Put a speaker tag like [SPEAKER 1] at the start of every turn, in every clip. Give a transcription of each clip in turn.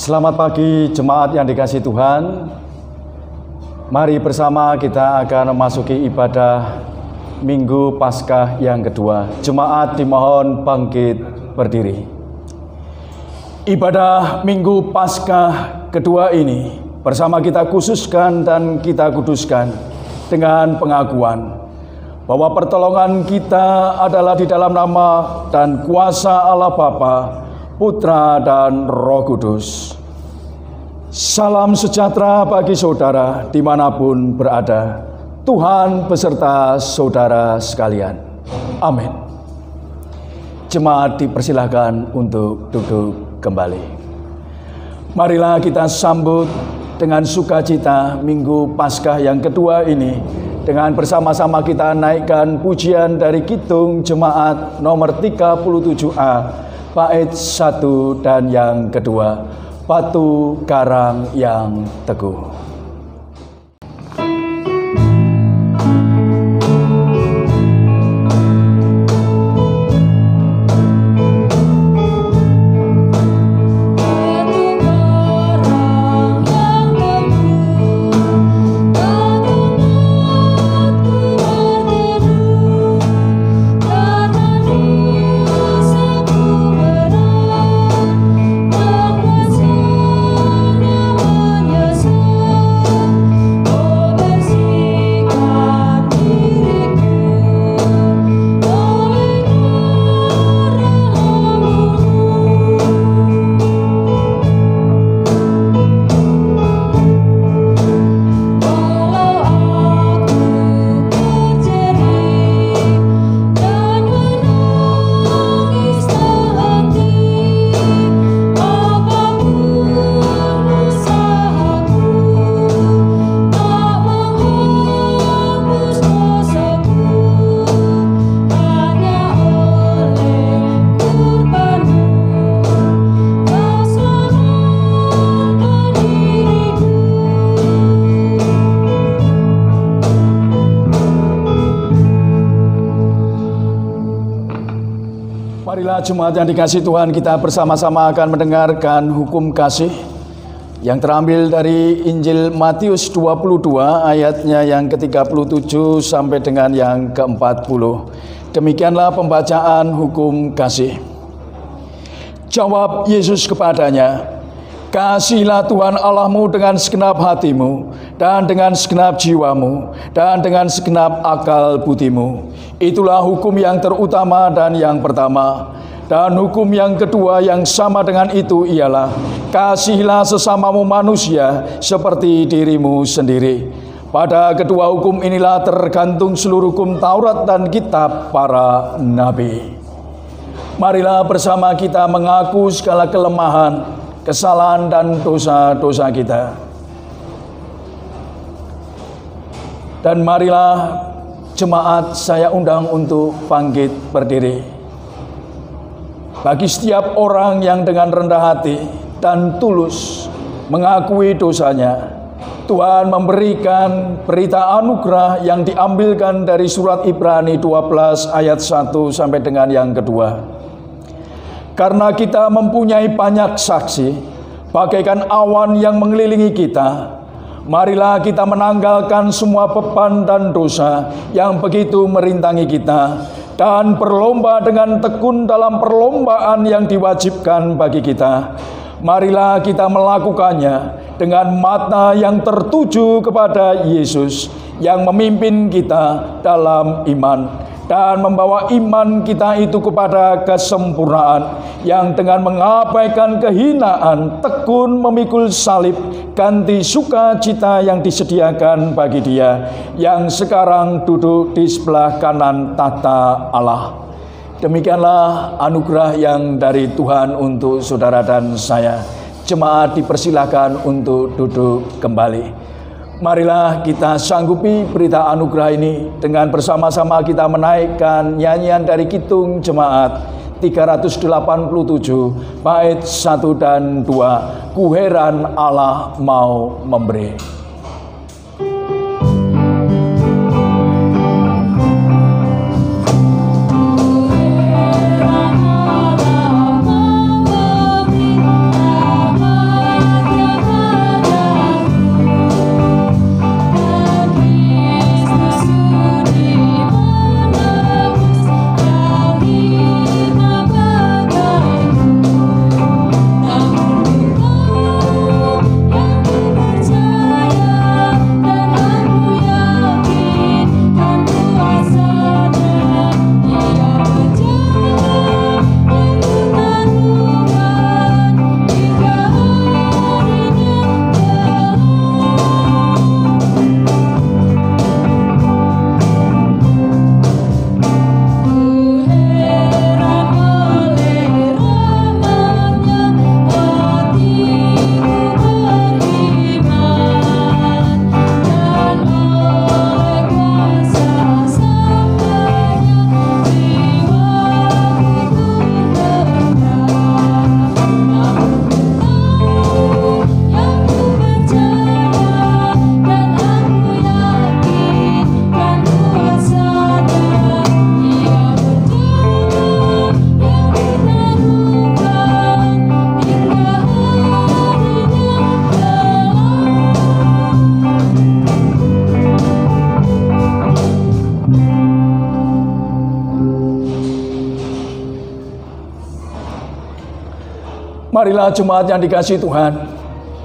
[SPEAKER 1] Selamat pagi jemaat yang dikasihi Tuhan. Mari bersama kita akan memasuki ibadah Minggu Paskah yang kedua. Jemaat dimohon bangkit berdiri. Ibadah Minggu Paskah kedua ini bersama kita khususkan dan kita kuduskan dengan pengakuan bahwa pertolongan kita adalah di dalam nama dan kuasa Allah Bapa, Putra dan Roh Kudus. Salam sejahtera bagi saudara dimanapun berada. Tuhan beserta saudara sekalian. Amin. Jemaat dipersilahkan untuk duduk kembali. Marilah kita sambut dengan sukacita Minggu Paskah yang kedua ini dengan bersama-sama kita naikkan pujian dari Kidung Jemaat nomor 37A. Bait 1 dan yang kedua, Batu Karang yang Teguh. Marilah jemaat yang dikasihi Tuhan, kita bersama-sama akan mendengarkan hukum kasih yang terambil dari Injil Matius 22 ayatnya yang ke-37 sampai dengan yang ke-40. Demikianlah pembacaan hukum kasih. Jawab Yesus kepadanya, "Kasihilah Tuhan Allahmu dengan segenap hatimu, dan dengan segenap jiwamu, dan dengan segenap akal budimu. Itulah hukum yang terutama dan yang pertama. Dan hukum yang kedua yang sama dengan itu ialah, kasihilah sesamamu manusia seperti dirimu sendiri. Pada kedua hukum inilah tergantung seluruh hukum Taurat dan kitab para nabi." Marilah bersama kita mengaku segala kelemahan, kesalahan dan dosa-dosa kita. Dan marilah jemaat saya undang untuk bangkit berdiri. Bagi setiap orang yang dengan rendah hati dan tulus mengakui dosanya, Tuhan memberikan berita anugerah yang diambilkan dari surat Ibrani 12 ayat 1 sampai dengan yang kedua. Karena kita mempunyai banyak saksi, bagaikan awan yang mengelilingi kita, marilah kita menanggalkan semua beban dan dosa yang begitu merintangi kita, dan berlomba dengan tekun dalam perlombaan yang diwajibkan bagi kita. Marilah kita melakukannya dengan mata yang tertuju kepada Yesus yang memimpin kita dalam iman, dan membawa iman kita itu kepada kesempurnaan, yang dengan mengabaikan kehinaan tekun memikul salib, ganti sukacita yang disediakan bagi Dia yang sekarang duduk di sebelah kanan tahta Allah. Demikianlah anugerah yang dari Tuhan untuk saudara dan saya. Jemaat dipersilakan untuk duduk kembali. Marilah kita sanggupi berita anugerah ini dengan bersama-sama kita menaikkan nyanyian dari Kidung Jemaat 387 bait 1 dan 2. Ku heran Allah mau memberi. Marilah jemaat yang dikasihi Tuhan,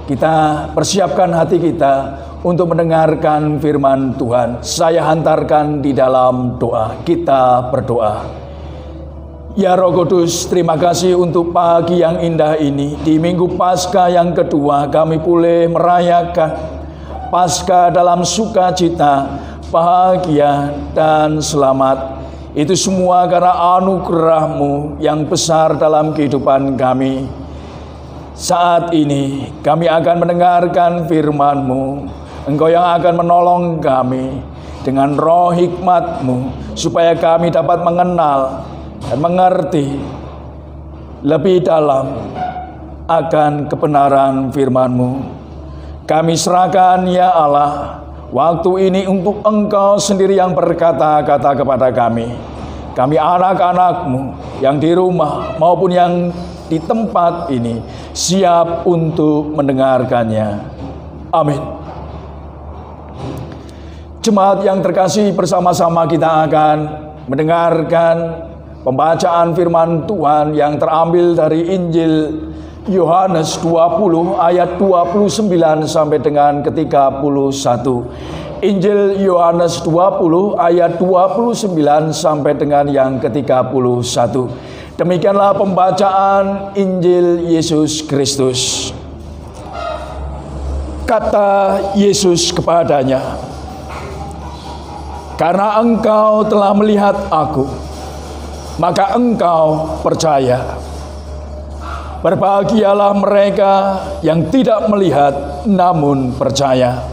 [SPEAKER 1] kita persiapkan hati kita untuk mendengarkan firman Tuhan. Saya hantarkan di dalam doa. Kita berdoa. Ya Roh Kudus, terima kasih untuk pagi yang indah ini. Di Minggu Paskah yang kedua, kami boleh merayakan Paskah dalam sukacita, bahagia, dan selamat. Itu semua karena anugerah-Mu yang besar dalam kehidupan kami. Saat ini kami akan mendengarkan firman-Mu. Engkau yang akan menolong kami dengan roh hikmat-Mu, supaya kami dapat mengenal dan mengerti lebih dalam akan kebenaran firman-Mu. Kami serahkan ya Allah waktu ini untuk Engkau sendiri yang berkata-kata kepada kami. Kami anak-anak-Mu yang di rumah maupun yang di tempat ini siap untuk mendengarkannya. Amin. Jemaat yang terkasih, bersama-sama kita akan mendengarkan pembacaan firman Tuhan yang terambil dari Injil Yohanes 20 ayat 29 sampai dengan ke-31. Injil Yohanes 20 ayat 29 sampai dengan yang ke-31. Demikianlah pembacaan Injil Yesus Kristus. Kata Yesus kepadanya, "Karena engkau telah melihat aku, maka engkau percaya. Berbahagialah mereka yang tidak melihat namun percaya."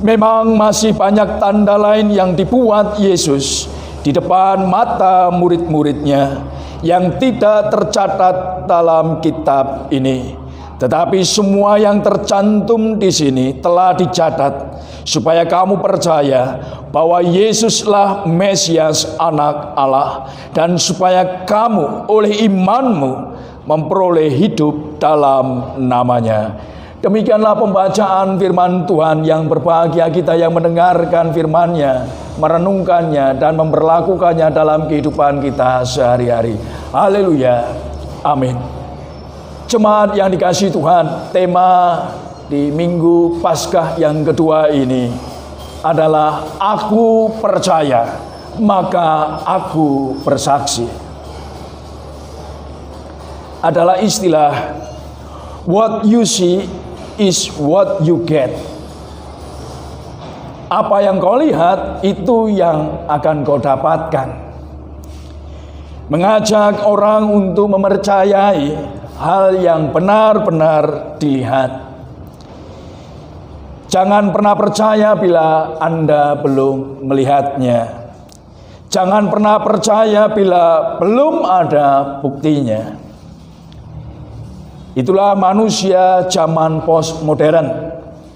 [SPEAKER 1] Memang masih banyak tanda lain yang dibuat Yesus di depan mata murid-muridnya yang tidak tercatat dalam kitab ini. Tetapi semua yang tercantum di sini telah dicatat, supaya kamu percaya bahwa Yesuslah Mesias, Anak Allah, dan supaya kamu oleh imanmu memperoleh hidup dalam namanya. Demikianlah pembacaan firman Tuhan. Yang berbahagia kita yang mendengarkan firman-Nya, merenungkannya, dan memperlakukannya dalam kehidupan kita sehari-hari. Haleluya. Amin. Jemaat yang dikasihi Tuhan, tema di Minggu Paskah yang kedua ini adalah aku percaya, maka aku bersaksi. Adalah istilah what you see is what you get. Apa yang kau lihat, itu yang akan kau dapatkan. Mengajak orang untuk mempercayai hal yang benar-benar dilihat. Jangan pernah percaya bila Anda belum melihatnya. Jangan pernah percaya bila belum ada buktinya. Itulah manusia zaman postmodern.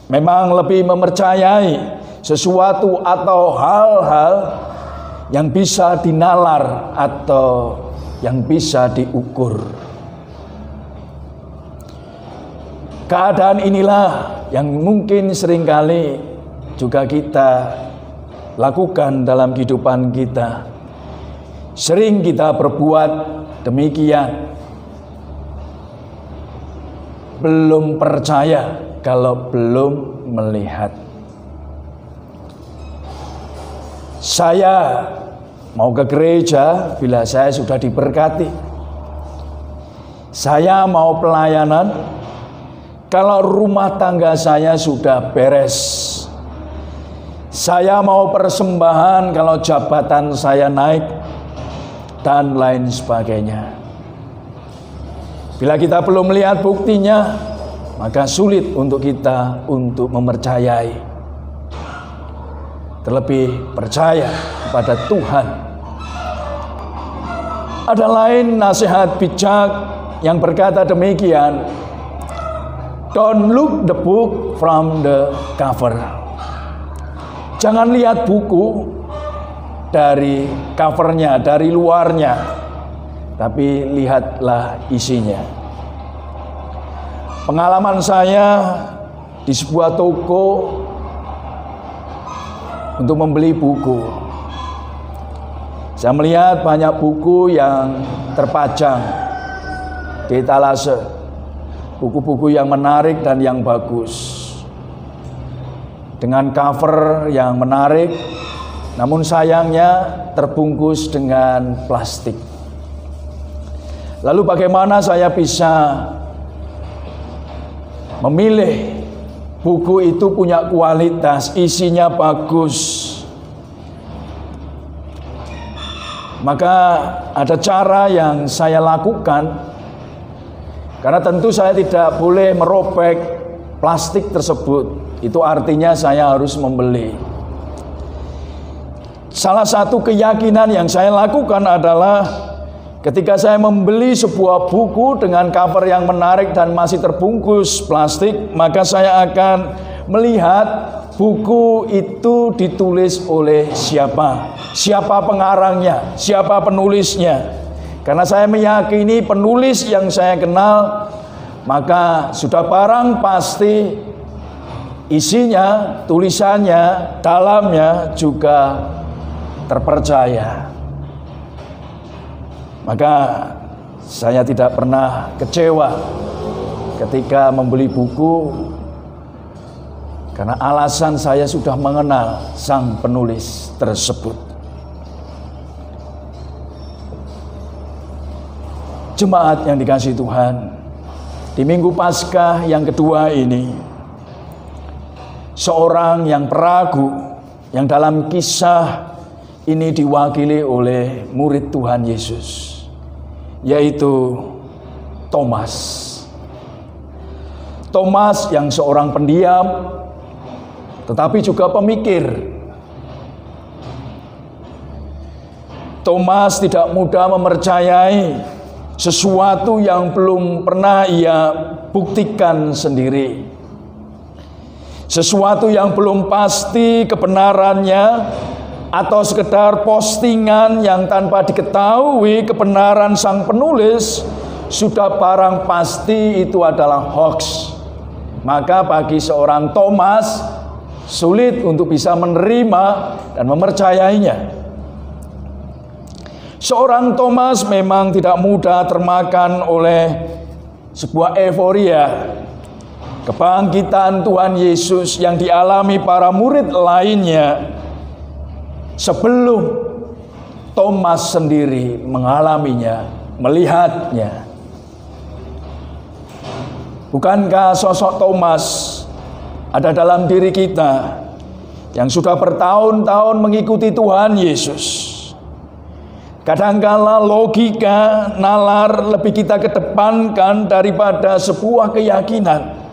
[SPEAKER 1] Memang lebih mempercayai sesuatu atau hal-hal yang bisa dinalar atau yang bisa diukur. Keadaan inilah yang mungkin seringkali juga kita lakukan dalam kehidupan kita. Sering kita berbuat demikian. Belum percaya kalau belum melihat. Saya mau ke gereja bila saya sudah diberkati. Saya mau pelayanan kalau rumah tangga saya sudah beres. Saya mau persembahan kalau jabatan saya naik, dan lain sebagainya. Bila kita belum melihat buktinya, maka sulit untuk kita untuk mempercayai. Terlebih percaya kepada Tuhan. Ada lain nasihat bijak yang berkata demikian, don't look the book from the cover. Jangan lihat buku dari covernya, dari luarnya, tapi lihatlah isinya. Pengalaman saya di sebuah toko untuk membeli buku. Saya melihat banyak buku yang terpajang di etalase. Buku-buku yang menarik dan yang bagus. Dengan cover yang menarik, namun sayangnya terbungkus dengan plastik. Lalu bagaimana saya bisa memilih buku itu punya kualitas, isinya bagus? Maka ada cara yang saya lakukan, karena tentu saya tidak boleh merobek plastik tersebut. Itu artinya saya harus membeli. Salah satu keyakinan yang saya lakukan adalah ketika saya membeli sebuah buku dengan cover yang menarik dan masih terbungkus plastik, maka saya akan melihat buku itu ditulis oleh siapa, siapa pengarangnya, siapa penulisnya. Karena saya meyakini penulis yang saya kenal, maka sudah barang pasti isinya, tulisannya, dalamnya juga terpercaya. Maka saya tidak pernah kecewa ketika membeli buku, karena alasan saya sudah mengenal sang penulis tersebut. Jemaat yang dikasihi Tuhan, di Minggu Paskah yang kedua ini, seorang yang peragu, yang dalam kisah ini diwakili oleh murid Tuhan Yesus, yaitu Thomas. Thomas yang seorang pendiam, tetapi juga pemikir. Thomas tidak mudah mempercayai sesuatu yang belum pernah ia buktikan sendiri. Sesuatu yang belum pasti kebenarannya, atau sekedar postingan yang tanpa diketahui kebenaran sang penulis, sudah barang pasti itu adalah hoax. Maka bagi seorang Thomas sulit untuk bisa menerima dan mempercayainya. Seorang Thomas memang tidak mudah termakan oleh sebuah euforia kebangkitan Tuhan Yesus yang dialami para murid lainnya sebelum Thomas sendiri mengalaminya, melihatnya. Bukankah sosok Thomas ada dalam diri kita yang sudah bertahun-tahun mengikuti Tuhan Yesus? Kadangkala logika, nalar lebih kita kedepankan daripada sebuah keyakinan.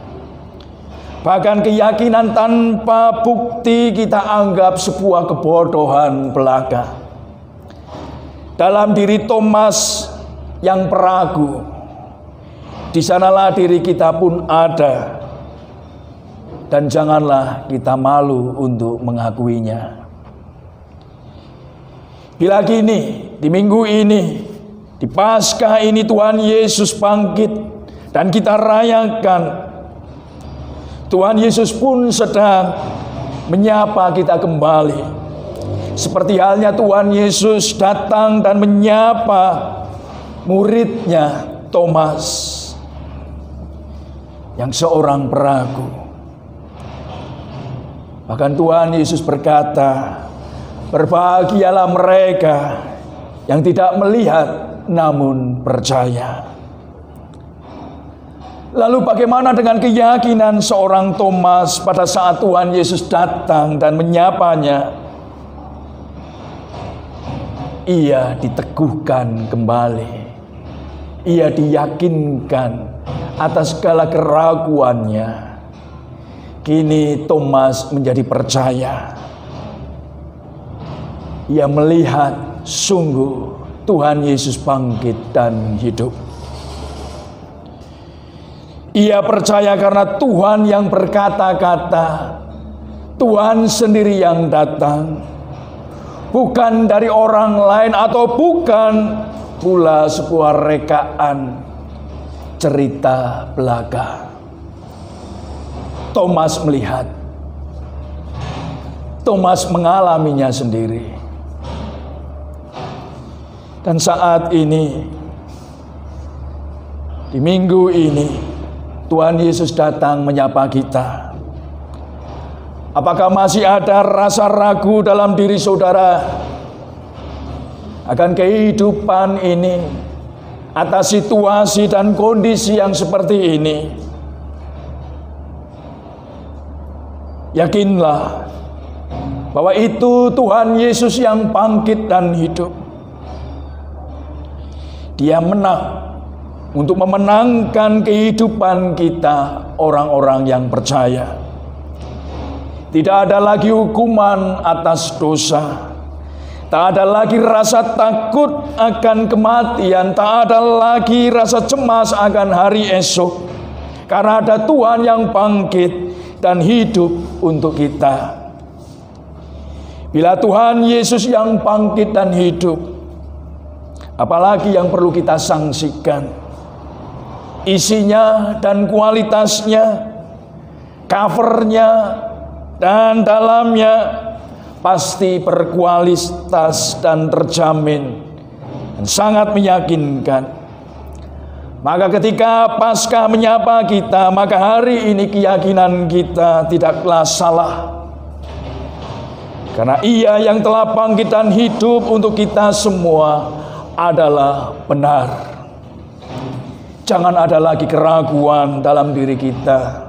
[SPEAKER 1] Bahkan keyakinan tanpa bukti kita anggap sebuah kebodohan belaka. dalam diri Thomas yang peragu, di sanalah diri kita pun ada. Dan janganlah kita malu untuk mengakuinya. Bila kini, di minggu ini, di Paskah ini Tuhan Yesus bangkit dan kita rayakan, Tuhan Yesus pun sedang menyapa kita kembali. Seperti halnya Tuhan Yesus datang dan menyapa muridnya Thomas yang seorang peragu. Bahkan Tuhan Yesus berkata, berbahagialah mereka yang tidak melihat namun percaya. Lalu bagaimana dengan keyakinan seorang Thomas pada saat Tuhan Yesus datang dan menyapanya? Ia diteguhkan kembali. Ia diyakinkan atas segala keraguannya. Kini Thomas menjadi percaya. Ia melihat sungguh Tuhan Yesus bangkit dan hidup. Ia percaya karena Tuhan yang berkata-kata, Tuhan sendiri yang datang, bukan dari orang lain atau bukan pula sebuah rekaan cerita belaka. Thomas melihat, Thomas mengalaminya sendiri. Dan saat ini, di minggu ini, Tuhan Yesus datang menyapa kita. Apakah masih ada rasa ragu dalam diri saudara akan kehidupan ini, atas situasi dan kondisi yang seperti ini? Yakinlah bahwa itu Tuhan Yesus yang bangkit dan hidup. Dia menang untuk memenangkan kehidupan kita, orang-orang yang percaya. Tidak ada lagi hukuman atas dosa. Tak ada lagi rasa takut akan kematian. Tak ada lagi rasa cemas akan hari esok. Karena ada Tuhan yang bangkit dan hidup untuk kita. Bila Tuhan Yesus yang bangkit dan hidup, apalagi yang perlu kita sangsikan? Isinya dan kualitasnya, covernya dan dalamnya pasti berkualitas dan terjamin dan sangat meyakinkan. Maka ketika Paskah menyapa kita, maka hari ini keyakinan kita tidaklah salah. Karena Ia yang telah bangkit dan hidup untuk kita semua adalah benar. Jangan ada lagi keraguan dalam diri kita.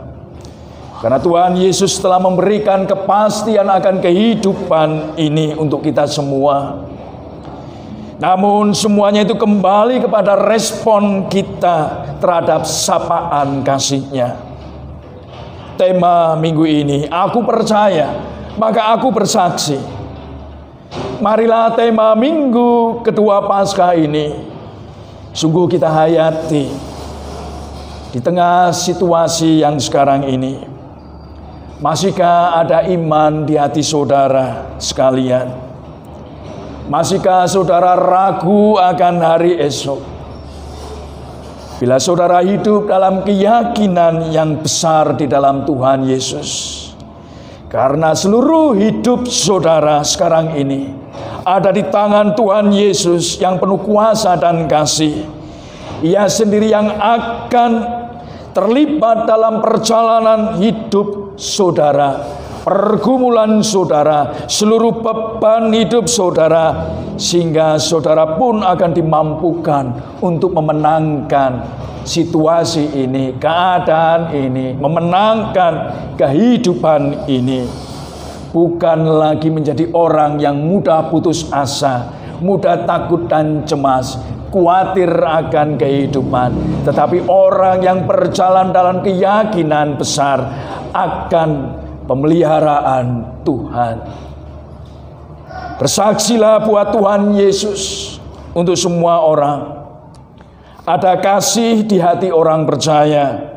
[SPEAKER 1] Karena Tuhan Yesus telah memberikan kepastian akan kehidupan ini untuk kita semua. Namun semuanya itu kembali kepada respon kita terhadap sapaan kasih-Nya. Tema minggu ini, aku percaya, maka aku bersaksi. Marilah tema minggu kedua Paskah ini sungguh kita hayati di tengah situasi yang sekarang ini. Masihkah ada iman di hati saudara sekalian? Masihkah saudara ragu akan hari esok? Bila saudara hidup dalam keyakinan yang besar di dalam Tuhan Yesus, karena seluruh hidup saudara sekarang ini ada di tangan Tuhan Yesus yang penuh kuasa dan kasih. Ia sendiri yang akan terlibat dalam perjalanan hidup saudara, pergumulan saudara, seluruh beban hidup saudara, sehingga saudara pun akan dimampukan untuk memenangkan situasi ini, keadaan ini, memenangkan kehidupan ini. Bukan lagi menjadi orang yang mudah putus asa, mudah takut dan cemas, khawatir akan kehidupan, tetapi orang yang berjalan dalam keyakinan besar akan pemeliharaan Tuhan. Bersaksilah buat Tuhan Yesus untuk semua orang. Ada kasih di hati orang percaya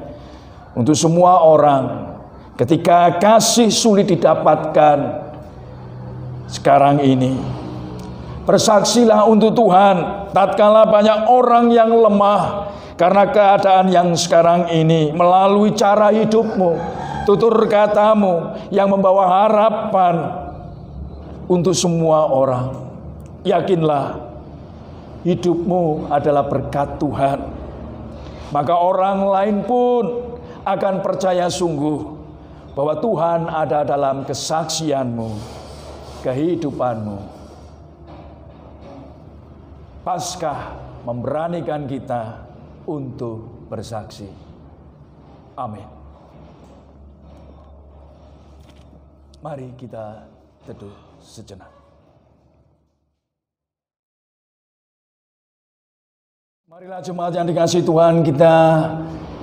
[SPEAKER 1] untuk semua orang. Ketika kasih sulit didapatkan sekarang ini, bersaksilah untuk Tuhan tatkala banyak orang yang lemah karena keadaan yang sekarang ini, melalui cara hidupmu, tutur katamu yang membawa harapan untuk semua orang. Yakinlah hidupmu adalah berkat Tuhan, maka orang lain pun akan percaya sungguh bahwa Tuhan ada dalam kesaksianmu, kehidupanmu. Paskah memberanikan kita untuk bersaksi. Amin. Mari kita teduh sejenak. Marilah jemaat yang dikasihi Tuhan, kita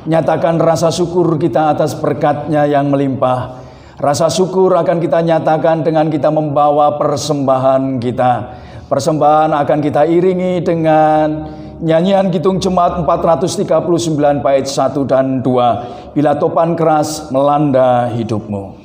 [SPEAKER 1] nyatakan rasa syukur kita atas berkat-Nya yang melimpah. Rasa syukur akan kita nyatakan dengan kita membawa persembahan kita. Persembahan akan kita iringi dengan nyanyian Kidung Jemaat 439 bait 1 dan 2. Bila topan keras melanda hidupmu.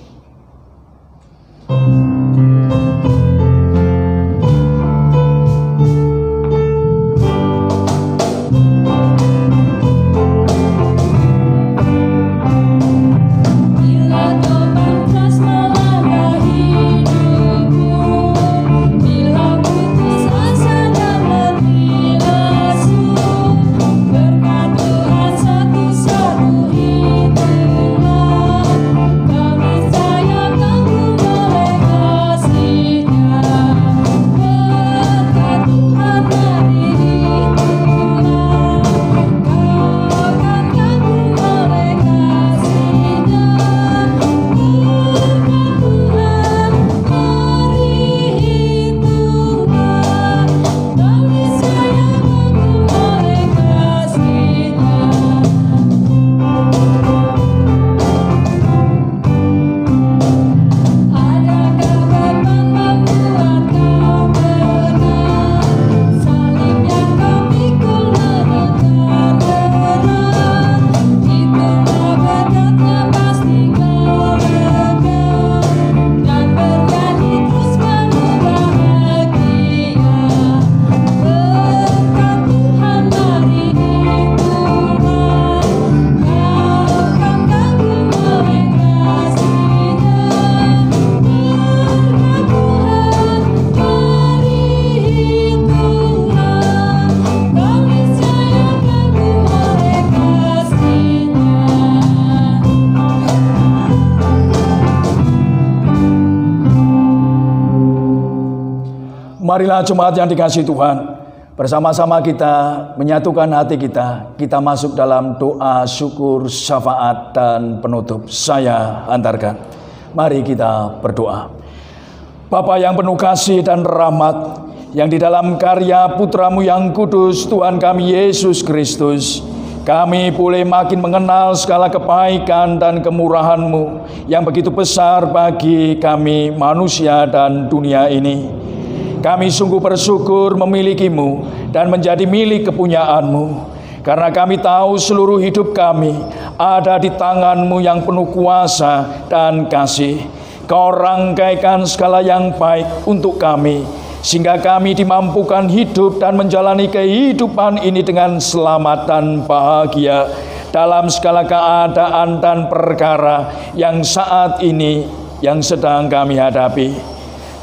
[SPEAKER 1] Marilah jemaat yang dikasihi Tuhan, bersama-sama kita menyatukan hati kita. Kita masuk dalam doa syukur, syafaat, dan penutup. Saya antarkan. Mari kita berdoa. Bapa yang penuh kasih dan rahmat, yang di dalam karya Putra-Mu yang kudus, Tuhan kami Yesus Kristus, kami boleh makin mengenal segala kebaikan dan kemurahan-Mu yang begitu besar bagi kami manusia dan dunia ini. Kami sungguh bersyukur memiliki-Mu dan menjadi milik kepunyaan-Mu. Karena kami tahu seluruh hidup kami ada di tangan-Mu yang penuh kuasa dan kasih. Kau rangkaikan segala yang baik untuk kami, sehingga kami dimampukan hidup dan menjalani kehidupan ini dengan selamat dan bahagia dalam segala keadaan dan perkara yang saat ini yang sedang kami hadapi.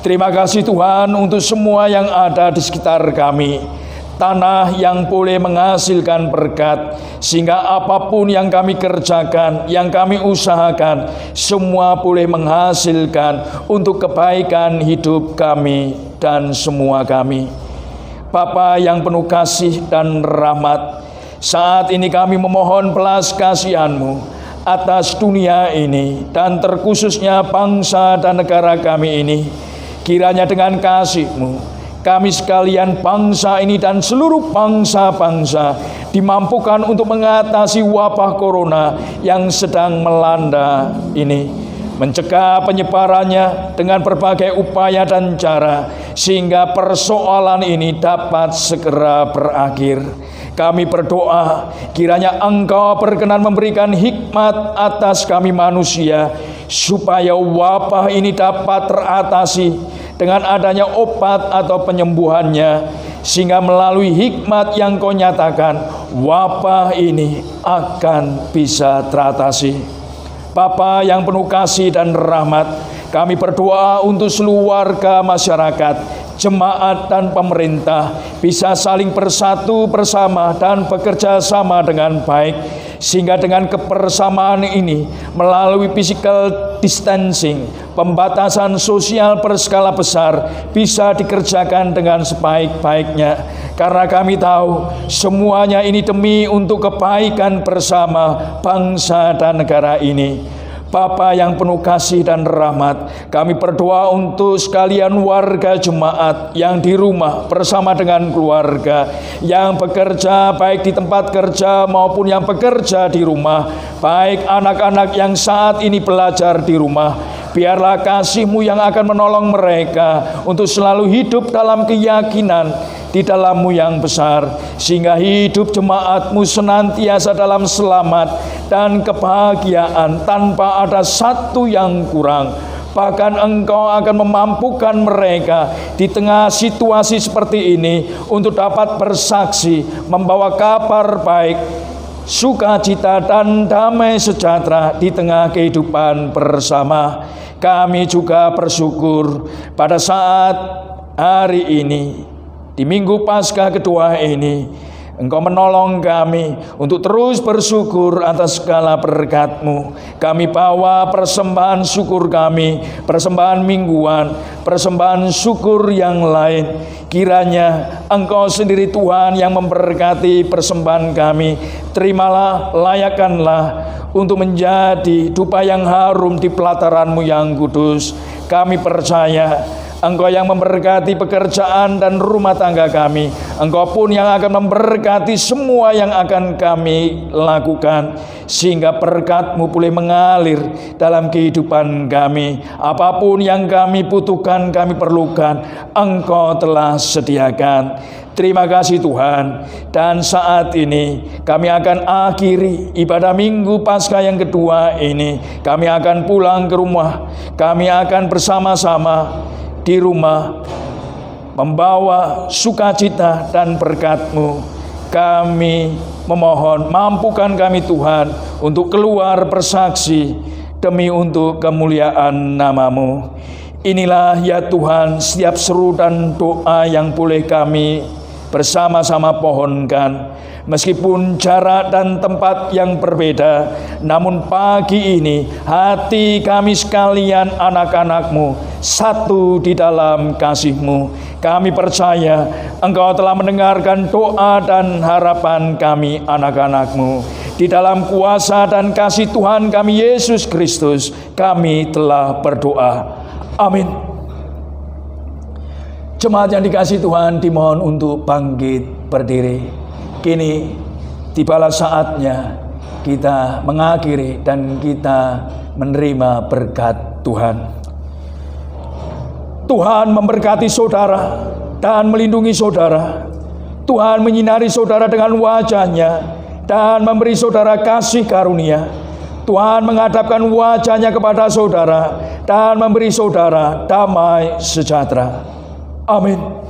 [SPEAKER 1] Terima kasih Tuhan untuk semua yang ada di sekitar kami. Tanah yang boleh menghasilkan berkat, sehingga apapun yang kami kerjakan, yang kami usahakan, semua boleh menghasilkan untuk kebaikan hidup kami dan semua kami. Bapa yang penuh kasih dan rahmat, saat ini kami memohon belas kasihan-Mu atas dunia ini dan terkhususnya bangsa dan negara kami ini. Kiranya dengan kasih-Mu, kami sekalian bangsa ini dan seluruh bangsa-bangsa dimampukan untuk mengatasi wabah corona yang sedang melanda ini. Mencegah penyebarannya dengan berbagai upaya dan cara, sehingga persoalan ini dapat segera berakhir. Kami berdoa kiranya Engkau berkenan memberikan hikmat atas kami manusia, supaya wabah ini dapat teratasi dengan adanya obat atau penyembuhannya, sehingga melalui hikmat yang Kau nyatakan, wabah ini akan bisa teratasi. Bapa yang penuh kasih dan rahmat, kami berdoa untuk seluruh warga masyarakat, jemaat dan pemerintah bisa saling bersatu bersama dan bekerja sama dengan baik, sehingga dengan kebersamaan ini melalui physical distancing, pembatasan sosial berskala besar bisa dikerjakan dengan sebaik-baiknya, karena kami tahu semuanya ini demi untuk kebaikan bersama bangsa dan negara ini. Bapa yang penuh kasih dan rahmat, kami berdoa untuk sekalian warga jemaat yang di rumah bersama dengan keluarga, yang bekerja baik di tempat kerja maupun yang bekerja di rumah, baik anak-anak yang saat ini belajar di rumah. Biarlah kasih-Mu yang akan menolong mereka untuk selalu hidup dalam keyakinan di dalam-Mu yang besar, sehingga hidup jemaat-Mu senantiasa dalam selamat dan kebahagiaan tanpa ada satu yang kurang. Bahkan Engkau akan memampukan mereka di tengah situasi seperti ini untuk dapat bersaksi, membawa kabar baik, sukacita dan damai sejahtera di tengah kehidupan bersama. Kami juga bersyukur pada saat hari ini, di Minggu Paskah kedua ini, Engkau menolong kami untuk terus bersyukur atas segala berkat-Mu. Kami bawa persembahan syukur kami, persembahan mingguan, persembahan syukur yang lain. Kiranya Engkau sendiri Tuhan yang memberkati persembahan kami. Terimalah, layakkanlah untuk menjadi dupa yang harum di pelataran-Mu yang kudus. Kami percaya Engkau yang memberkati pekerjaan dan rumah tangga kami. Engkau pun yang akan memberkati semua yang akan kami lakukan, sehingga berkat-Mu boleh mengalir dalam kehidupan kami. Apapun yang kami butuhkan, kami perlukan, Engkau telah sediakan. Terima kasih Tuhan. Dan saat ini kami akan akhiri ibadah Minggu Paskah yang kedua ini. Kami akan pulang ke rumah. Kami akan bersama-sama di rumah membawa sukacita dan berkat-Mu. Kami memohon, mampukan kami Tuhan untuk keluar bersaksi demi untuk kemuliaan nama-Mu. Inilah ya Tuhan setiap seru dan doa yang boleh kami bersama-sama pohonkan. Meskipun jarak dan tempat yang berbeda, namun pagi ini hati kami sekalian anak-anak-Mu satu di dalam kasih-Mu. Kami percaya Engkau telah mendengarkan doa dan harapan kami anak-anak-Mu. Di dalam kuasa dan kasih Tuhan kami Yesus Kristus, kami telah berdoa. Amin. Jemaat yang dikasihi Tuhan, dimohon untuk bangkit berdiri. Kini tibalah saatnya kita mengakhiri dan kita menerima berkat Tuhan. Tuhan memberkati saudara dan melindungi saudara. Tuhan menyinari saudara dengan wajah-Nya dan memberi saudara kasih karunia. Tuhan menghadapkan wajah-Nya kepada saudara dan memberi saudara damai sejahtera. Amin.